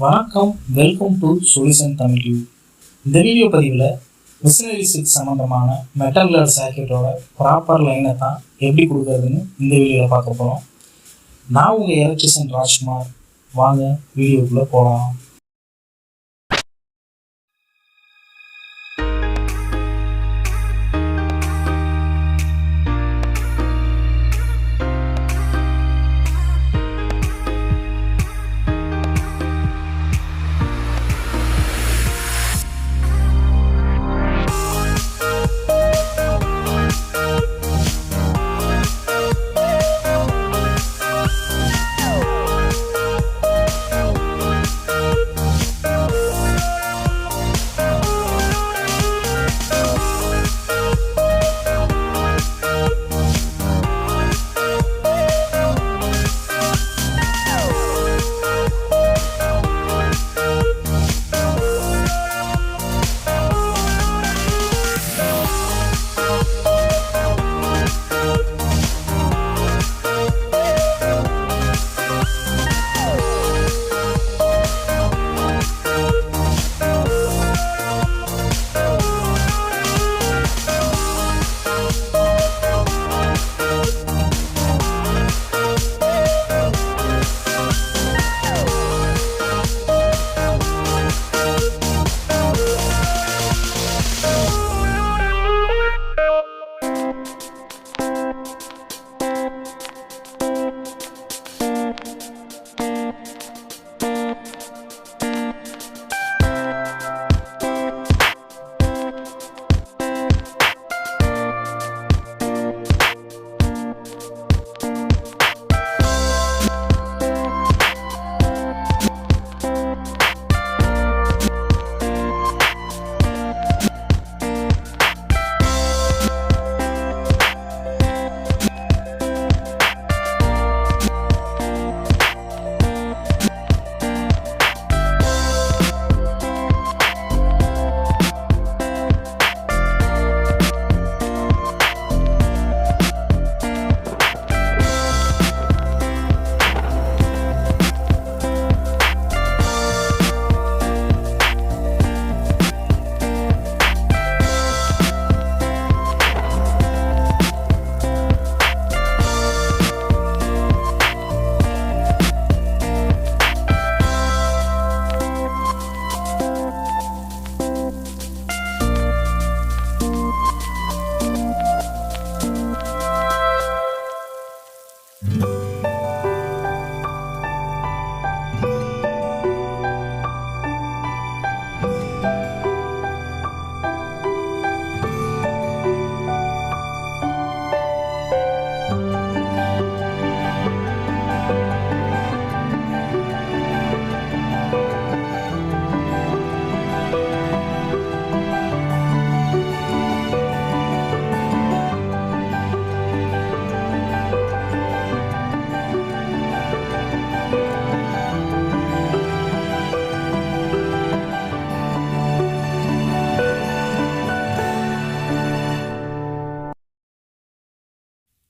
வணக்கம், welcome to solution Tamil tube. இந்த video பதிவில் மிஷினரிஸுக்கு சம்மந்தமான மெட்டல் கிளாட் சாக்கெட்டோட ப்ராப்பர் லைனை தான் எப்படி கொடுக்குறதுன்னு இந்த வீடியோவில் பார்க்க போகிறோம். நான் உங்கள் எலக்ட்ரிஷியன் ராஜ்குமார். வாங்க வீடியோக்குள்ளே போகலாம்.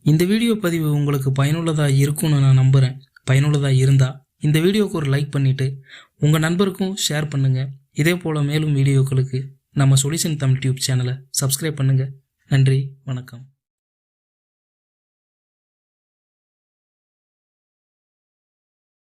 இந்த வீடியோ பதிவு உங்களுக்கு பயனுள்ளதாக இருக்கும்னு நான் நம்புகிறேன். பயனுள்ளதாக இருந்தால் இந்த வீடியோவுக்கு ஒரு லைக் பண்ணிவிட்டு உங்கள் நண்பருக்கும் ஷேர் பண்ணுங்கள். இதே போல் மேலும் வீடியோக்களுக்கு நம்ம சொல்யூஷன் தமிழ் டியூப் சேனலை சப்ஸ்கிரைப் பண்ணுங்கள். நன்றி, வணக்கம்.